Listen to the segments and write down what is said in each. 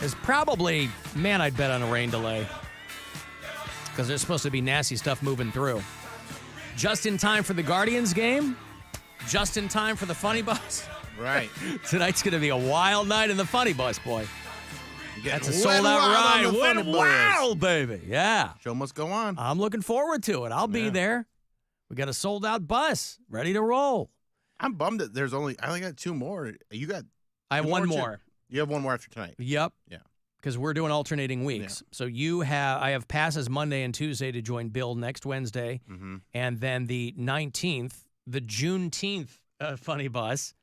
is probably, man, I'd bet on a rain delay. Because there's supposed to be nasty stuff moving through. Just in time for the Guardians game. Just in time for the Funny Bus. Right. Tonight's going to be a wild night in the Funny Bus, boy. That's a sold-out ride. Wet Wild, baby. Yeah. Show must go on. I'm looking forward to it. I'll be there. We got a sold-out bus ready to roll. I'm bummed that there's only, I only got 2 more. I have one more. You have one more after tonight. Yep. Yeah. Because we're doing alternating weeks. So I have passes Monday and Tuesday to join Bill next Wednesday. Mm-hmm. And then the 19th, the Juneteenth Funny Bus.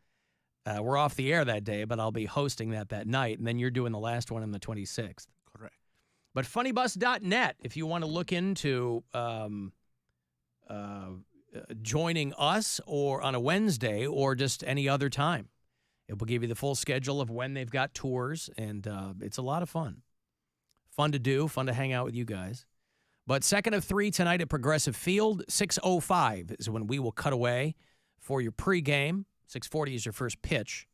We're off the air that day, but I'll be hosting that night. And then you're doing the last one on the 26th. Correct. But funnybus.net, if you want to look into joining us or on a Wednesday or just any other time. It will give you the full schedule of when they've got tours, and it's a lot of fun. Fun to do, fun to hang out with you guys. But 2nd of 3 tonight at Progressive Field, 6:05 is when we will cut away for your pregame. 6:40 is your first pitch,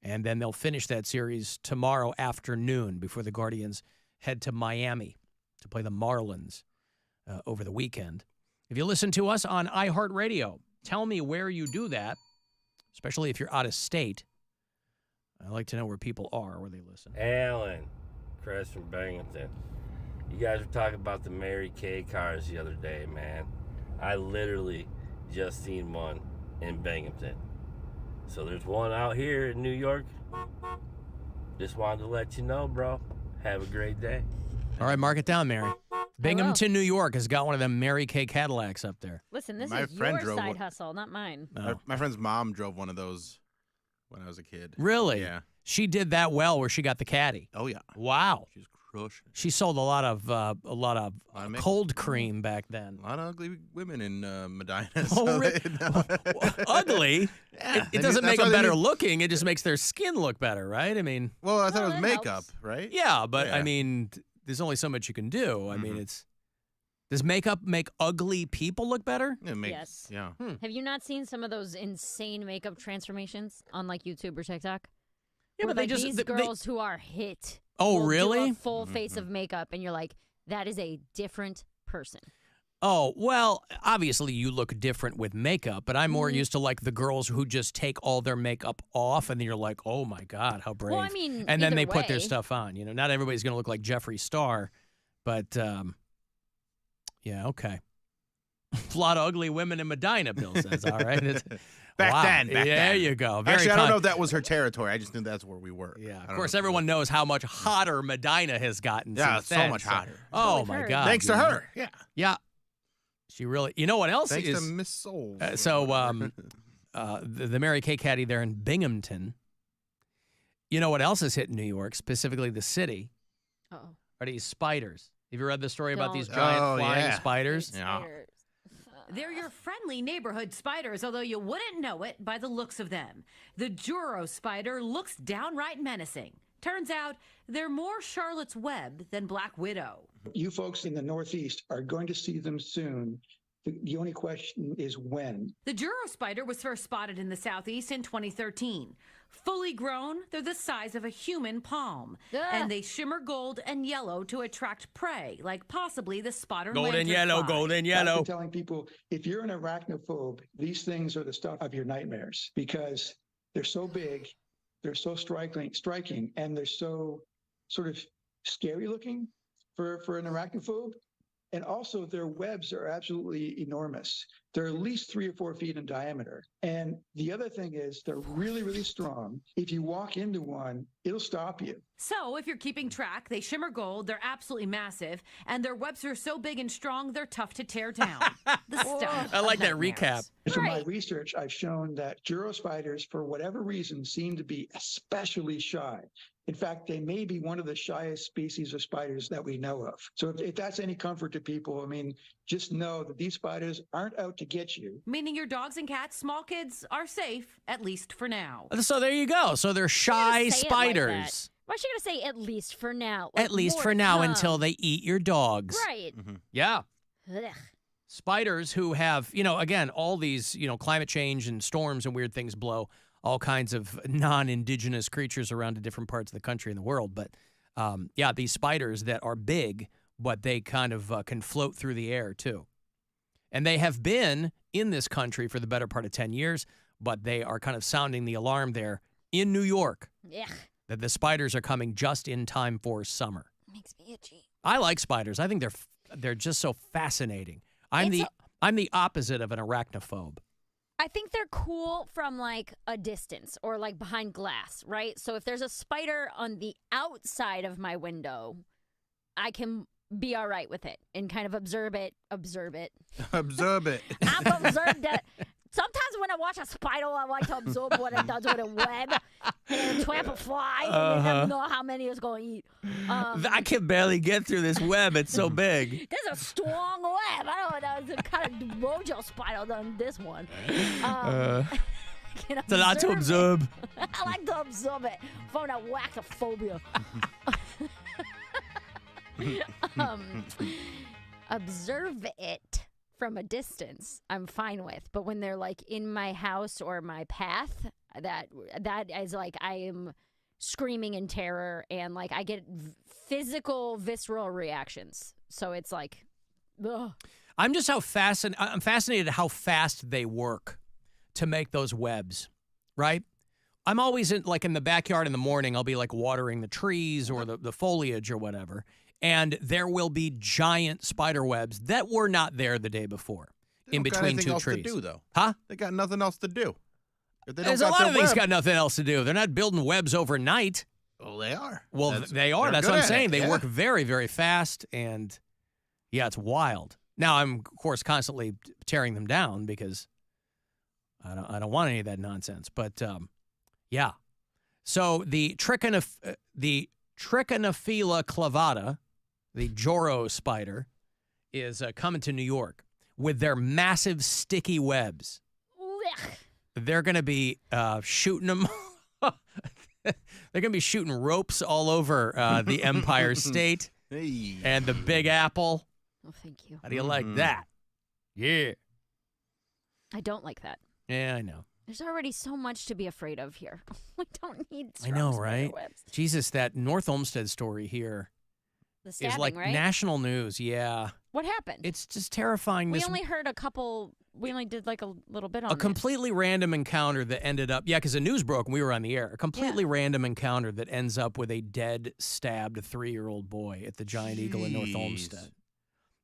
and then they'll finish that series tomorrow afternoon before the Guardians head to Miami to play the Marlins over the weekend. If you listen to us on iHeartRadio, tell me where you do that, especially if you're out of state. I like to know where people are, where they listen. Alan, Chris from Binghamton. You guys were talking about the Mary Kay cars the other day, man. I literally just seen one in Binghamton. So there's one out here in New York. Just wanted to let you know, bro. Have a great day. All right, mark it down, Mary. Binghamton, New York has got one of them Mary Kay Cadillacs up there. Listen, this My is friend your drove side one. hustle, not mine. Oh. My friend's mom drove one of those when I was a kid. Really? Yeah. She did that well where she got the caddy. Oh, yeah. Wow. She's crushing. She sold a lot of cold cream back then. A lot of ugly women in Medina. Oh, really? Ugly? Yeah. It doesn't make them better looking. It just makes their skin look better, right? I mean. Well, I thought it was that makeup, helps. right? Yeah, but Yeah. I mean, there's only so much you can do. I mean, does makeup make ugly people look better? It makes, Yes. Yeah. Have you not seen some of those insane makeup transformations on like YouTube or TikTok? Yeah, Where, but they like, just these girls who are hit. Oh, will do really? a full face of makeup, and you're like, that is a different person. Oh, well, obviously you look different with makeup, but I'm more used to like the girls who just take all their makeup off and then you're like, oh my God, how brave. Well, I mean, and then either they put their way. stuff on. You know, not everybody's going to look like Jeffree Star, but yeah, okay. A lot of ugly women in Medina, Bill says, all right. Back then. There you go. Very Actually, I don't know if that was her territory. I just knew that's where we were. Yeah, I of don't course, know. everyone knows how much hotter Medina has gotten Yeah, since so then, much hotter. Oh, We've my heard. God. Thanks to you know. her. Yeah. Yeah. She really, you know what else Thanks is? to Miss Soul. The Mary Kay Caddy there in Binghamton. You know what else is hitting New York, specifically the city? Uh-oh. Are these spiders? Have you read the story about these Don't. giant flying yeah. spiders? Yeah. Spiders. They're your friendly neighborhood spiders, although you wouldn't know it by the looks of them. The Juro spider looks downright menacing. Turns out they're more Charlotte's Web than Black Widow. You folks in the Northeast are going to see them soon. The only question is when. The Juro spider was first spotted in the Southeast in 2013. Fully grown, they're the size of a human palm. And they shimmer gold and yellow to attract prey, like possibly the spotted Golden yellow, golden I've yellow. been telling people, if you're an arachnophobe, these things are the stuff of your nightmares because they're so big, they're so striking, and they're so sort of scary looking for an arachnophobe. And also their webs are absolutely enormous. They're at least 3 or 4 feet in diameter. And the other thing is they're really, really strong. If you walk into one, it'll stop you. So if you're keeping track, they shimmer gold, they're absolutely massive, and their webs are so big and strong, they're tough to tear down. The stuff I like of that nightmares. recap. From my research, I've shown that Juro spiders, for whatever reason, seem to be especially shy. In fact, they may be one of the shyest species of spiders that we know of. So if that's any comfort to people, I mean, just know that these spiders aren't out to get you. Meaning your dogs and cats, small kids, are safe, at least for now. So there you go. So they're shy say it like spiders. that. Why is she going to say at least for now? At least for now until they eat your dogs. Right. Yeah. Ugh. Spiders who have, again, all these, climate change and storms and weird things blow all kinds of non-indigenous creatures around to different parts of the country and the world. But these spiders that are big, but they kind of can float through the air too. And they have been in this country for the better part of 10 years, but they are kind of sounding the alarm there in New York Yeah. that the spiders are coming just in time for summer. Makes me itchy. I like spiders. I think they're just so fascinating. I'm the opposite of an arachnophobe. I think they're cool from like a distance or like behind glass, right? So if there's a spider on the outside of my window, I can be all right with it and kind of observe it. Observe it. I've observed that. Sometimes when I watch a spider, I like to observe what it does with a web and a trap a fly, and you never know how many it's going to eat. I can barely get through this web. It's so big. There's a strong web. I don't know. It's a kind of mojo spider than this one. It's a lot to observe. I like to observe it from that waxophobia. Observe it from a distance, I'm fine with. But when they're like in my house or my path, that is like I am screaming in terror and like I get physical, visceral reactions. So it's like, ugh. I'm just I'm fascinated how fast they work to make those webs, right? I'm always in the backyard in the morning. I'll be like watering the trees or the foliage or whatever. And there will be giant spider webs that were not there the day before in between two trees. To do, though. Huh? They got nothing else to do. There's a lot of things got nothing else to do. They're not building webs overnight. Well, they are. Well, they are. That's what I'm saying. They work very, very fast, and yeah, it's wild. Now, I'm of course constantly tearing them down because I don't want any of that nonsense. But yeah, so the Trichinophila clavata, the Joro spider, is coming to New York with their massive sticky webs. They're going to be shooting them. They're going to be shooting ropes all over the Empire State and the Big Apple. Oh, thank you. How do you like that? Yeah. I don't like that. Yeah, I know. There's already so much to be afraid of here. We don't need I know, spider right? webs. Jesus, that North Olmsted story here The stabbing, is like right? national news. Yeah. What happened? It's just terrifying. We only heard a couple. We only did like a little bit on a completely random encounter that ended up, because the news broke and we were on the air. A completely random encounter that ends up with a dead, stabbed 3-year-old boy at the Giant Eagle in North Olmsted.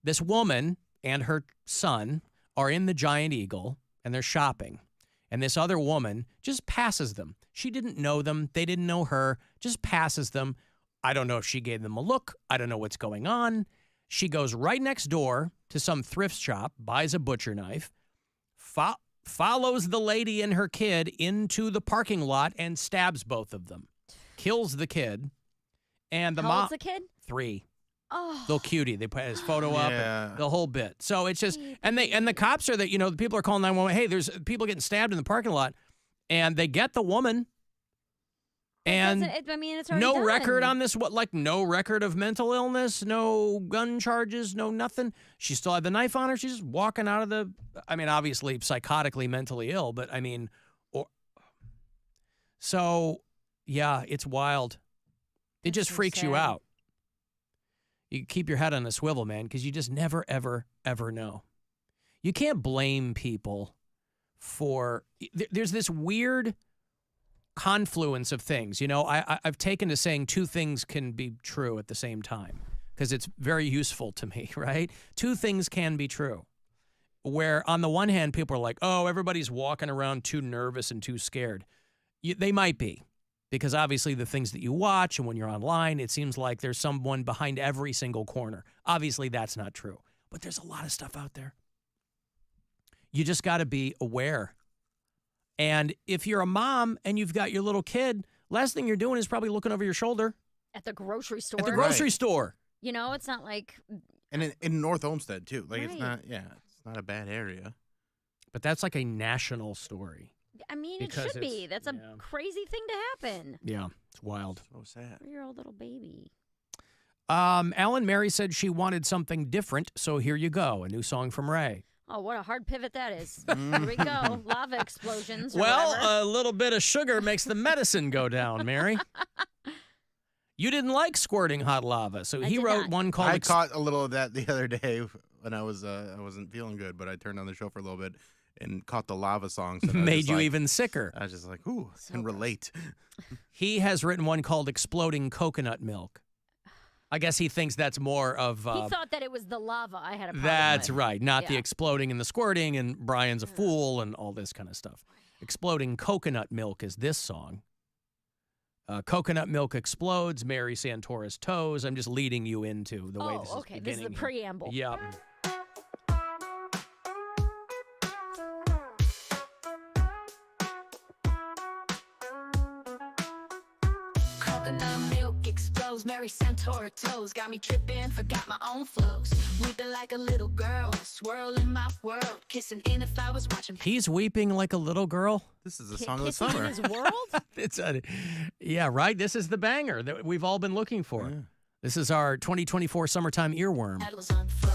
This woman and her son are in the Giant Eagle and they're shopping. And this other woman just passes them. She didn't know them. They didn't know her. Just passes them. I don't know if she gave them a look. I don't know what's going on. She goes right next door to some thrift shop, buys a butcher knife, follows the lady and her kid into the parking lot and stabs both of them. Kills the kid. And the How mom. old's the kid? 3. Oh. Little cutie. They put his photo up, and the whole bit. So it's just, and the cops are that, the people are calling 911. Hey, there's people getting stabbed in the parking lot, and they get the woman. And it's already no done. record on this. No record of mental illness, no gun charges, no nothing. She still had the knife on her. She's just walking out of the. Obviously psychotically, mentally ill, but so yeah, it's wild. It just freaks you out. You keep your head on a swivel, man, because you just never, ever, ever know. You can't blame people for. There's this weird confluence of things. I've taken to saying two things can be true at the same time because it's very useful to me, right? Two things can be true. Where on the one hand, people are like, oh, everybody's walking around too nervous and too scared. They might be. Because obviously the things that you watch and when you're online, it seems like there's someone behind every single corner. Obviously that's not true. But there's a lot of stuff out there. You just got to be aware. And if you're a mom and you've got your little kid, last thing you're doing is probably looking over your shoulder. At the grocery store. At the grocery store. It's not like. And in North Olmsted, too. Like, Right. It's not a bad area. But that's like a national story. It should be. That's a crazy thing to happen. Yeah, it's wild. So sad. 3-year-old little baby. Alan, Mary said she wanted something different, so here you go. A new song from Ray. Oh, what a hard pivot that is. Here we go. Lava explosions. Or Well, whatever. a little bit of sugar makes the medicine go down, Mary. You didn't like squirting hot lava, so he did wrote not. one called I caught a little of that the other day when I wasn't feeling good, but I turned on the show for a little bit and caught the lava songs. And I was Made just you like- even sicker. I was just like, ooh, So I can gross. relate. He has written one called Exploding Coconut Milk. I guess he thinks that's more of... He thought that it was the lava I had a problem That's with. right, not the Yeah. exploding and the squirting and Brian's a fool and all this kind of stuff. Exploding Coconut Milk is this song. Coconut Milk Explodes, Mary Santora's Toes. I'm just leading you into the way this is Okay. This is the beginning. preamble. Yep. Coconut milk explodes, Mary Santora toes got me tripping, forgot my own flows. Weeping like a little girl, swirling my world, kissing in the flowers, watching. He's weeping like a little girl. This is the song of the Kissing in summer. his world? It's yeah, right. This is the banger that we've all been looking for. Yeah. This is our 2024 summertime earworm. Petals unfurl.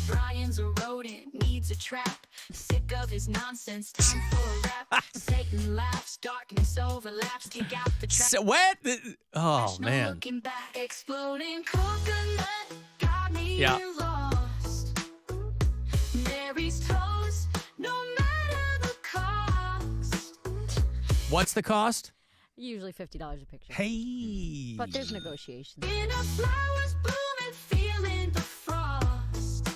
Brian's a rodent, needs a trap. Sick of his nonsense, time for a rap. Satan laughs, darkness overlaps. Take out the trap. So, what? Oh There's no man. looking back. Exploding coconut got me Yeah. lost. Mary's toes, no matter the cost. What's the cost? Usually $50 a picture. Hey. But there's negotiations. In a flowers blooming, feeling the frost.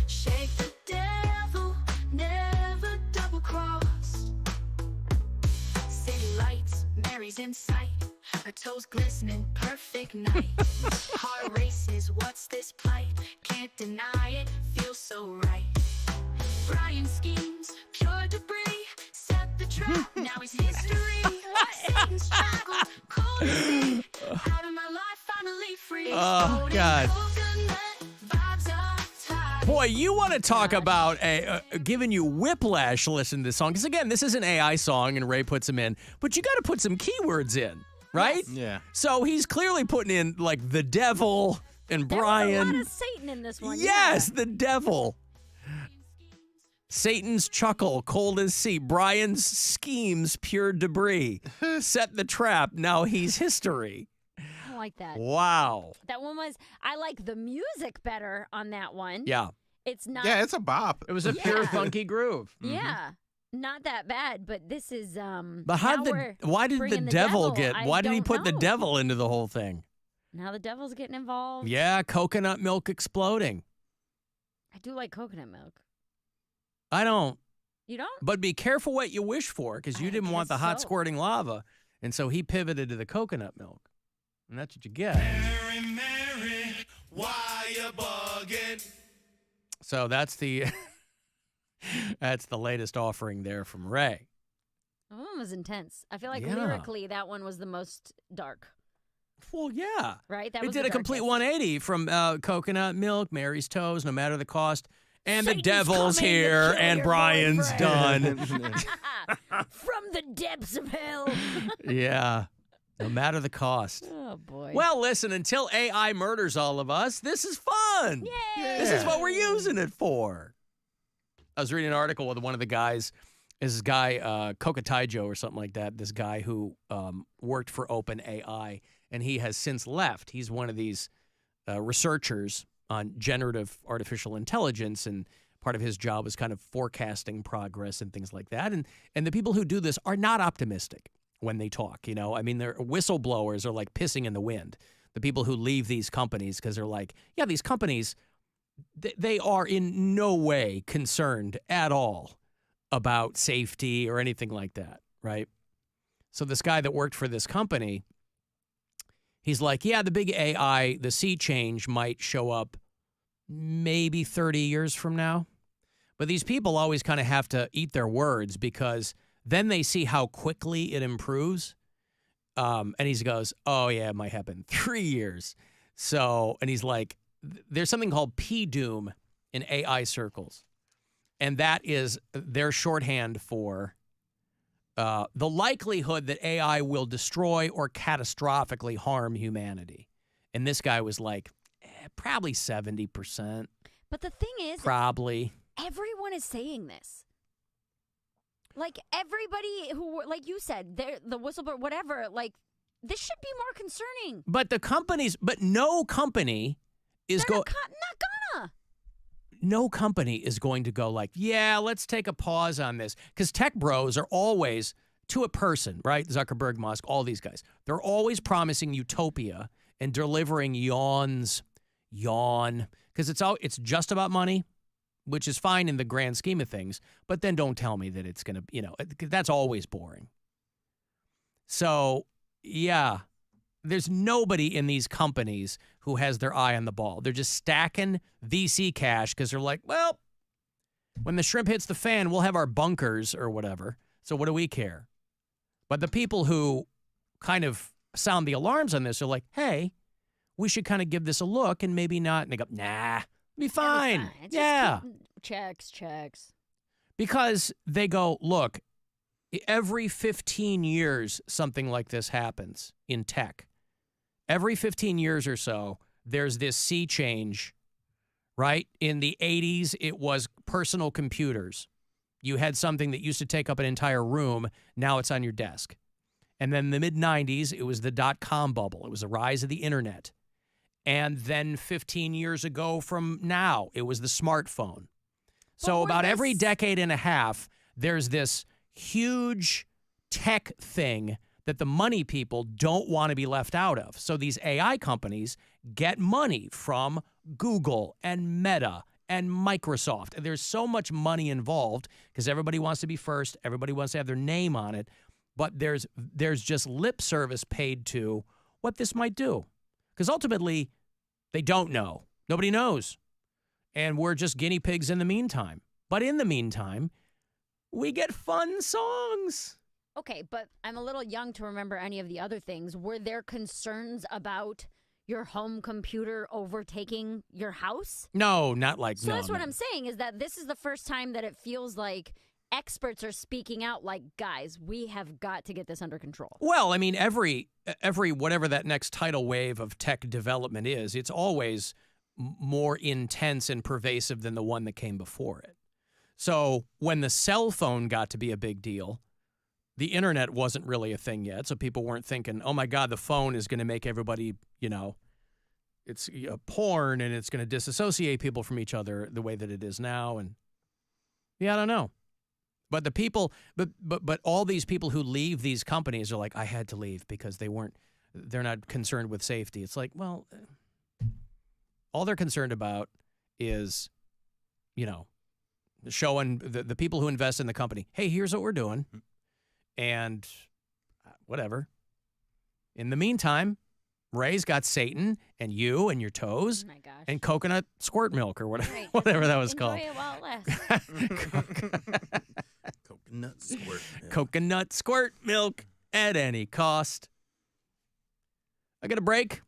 Shake the devil, never double cross. City lights, Mary's in sight. Her toes glistening, perfect night. Heart races, what's this plight? Can't deny it, feels so right. Brian schemes, pure debris. Set the trap, now he's history. Satan's struggle, cold as sea. Out of my life, finally free. Oh, Exploding God. coconut, vibes are tight. Boy, you want to talk about giving you whiplash listening to this song. Because, again, this is an AI song, and Ray puts them in. But you got to put some keywords in, right? Yeah. So he's clearly putting in, like, the devil and There was a Brian. lot of Satan in this one. Yes, the devil. Satan's chuckle, cold as sea. Brian's schemes, pure debris. Set the trap, now he's history. Yeah. I like that. Wow. That one was, I like the music better on that one. Yeah. It's not, Yeah, it's a bop. It was a pure Yeah. funky groove. yeah, not that bad, but this is, But how now did we're why did the bringing devil get, I why did he don't put the know. devil into the whole thing? Now the devil's getting involved. Yeah, coconut milk exploding. I do like coconut milk. I don't, You don't? but be careful what you wish for because you I didn't want the guess hot so. squirting lava. And so he pivoted to the coconut milk. And that's what you get. Mary, why you bugging? So that's the that's the latest offering there from Ray. That one was intense. I feel like Yeah. lyrically that one was the most dark, Well, yeah. right? That It was did the a complete darkest. 180 from coconut milk, Mary's toes, no matter the cost. And the Satan's devil's coming to here, kill and your Brian's boyfriend. done. From the depths of hell. Yeah, no matter the cost. Oh, boy. Well, listen, until AI murders all of us, this is fun. Yay! This is what we're using it for. I was reading an article with one of the guys, this guy, Kokotaijo or something like that, this guy who worked for OpenAI, and he has since left. He's one of these researchers on generative artificial intelligence, and part of his job is kind of forecasting progress and things like that. And the people who do this are not optimistic when they talk, you know? I mean, their whistleblowers are like pissing in the wind. The people who leave these companies because they're like, yeah, these companies, they are in no way concerned at all about safety or anything like that, right? So this guy that worked for this company, he's like, yeah, the big AI, the sea change might show up maybe 30 years from now. But these people always kind of have to eat their words because then they see how quickly it improves. And he goes, oh, yeah, it might happen 3 years. So, and he's like, there's something called P-Doom in AI circles. And that is their shorthand for the likelihood that AI will destroy or catastrophically harm humanity. And this guy was like, probably 70%. But the thing is, Probably. everyone is saying this. Like everybody who, like you said, they're the whistleblower, whatever. Like This should be more concerning. But no company is They're going. not gonna. No company is going to go like, yeah, let's take a pause on this. Because tech bros are always, to a person, right? Zuckerberg, Musk, all these guys. They're always promising utopia and delivering yawn. Because it's just about money, which is fine in the grand scheme of things. But then don't tell me that it's going to, that's always boring. So, yeah. There's nobody in these companies who has their eye on the ball. They're just stacking VC cash because they're like, well, when the shrimp hits the fan, we'll have our bunkers or whatever. So what do we care? But the people who kind of sound the alarms on this are like, hey, we should kind of give this a look and maybe not. And they go, nah, be fine. Yeah. Checks. Because they go, look, every 15 years, something like this happens in tech. Every 15 years or so, there's this sea change, right? In the 80s, it was personal computers. You had something that used to take up an entire room. Now it's on your desk. And then in the mid-90s, it was the dot-com bubble. It was the rise of the internet. And then 15 years ago from now, it was the smartphone. So about every decade and a half, there's this huge tech thing that the money people don't want to be left out of. So these AI companies get money from Google and Meta and Microsoft. And there's so much money involved because everybody wants to be first. Everybody wants to have their name on it. But there's just lip service paid to what this might do. Because ultimately, they don't know. Nobody knows. And we're just guinea pigs in the meantime. But in the meantime, we get fun songs. Okay, but I'm a little young to remember any of the other things. Were there concerns about your home computer overtaking your house? No, not like So that's what I'm saying, is that this is the first time that it feels like experts are speaking out like, guys, we have got to get this under control. Well, I mean, every whatever that next tidal wave of tech development is, it's always more intense and pervasive than the one that came before it. So when the cell phone got to be a big deal, the internet wasn't really a thing yet. So people weren't thinking, oh, my God, the phone is going to make everybody, it's porn and it's going to disassociate people from each other the way that it is now. And yeah, I don't know. But the people, but all these people who leave these companies are like, I had to leave because they're not concerned with safety. It's like, well, all they're concerned about is, showing the people who invest in the company, hey, here's what we're doing. And whatever. In the meantime, Ray's got Satan and you and your toes and coconut squirt milk or whatever, Right. whatever that was called. Enjoy it while it lasts. Coconut squirt. Yeah. Coconut squirt milk at any cost. I got a break.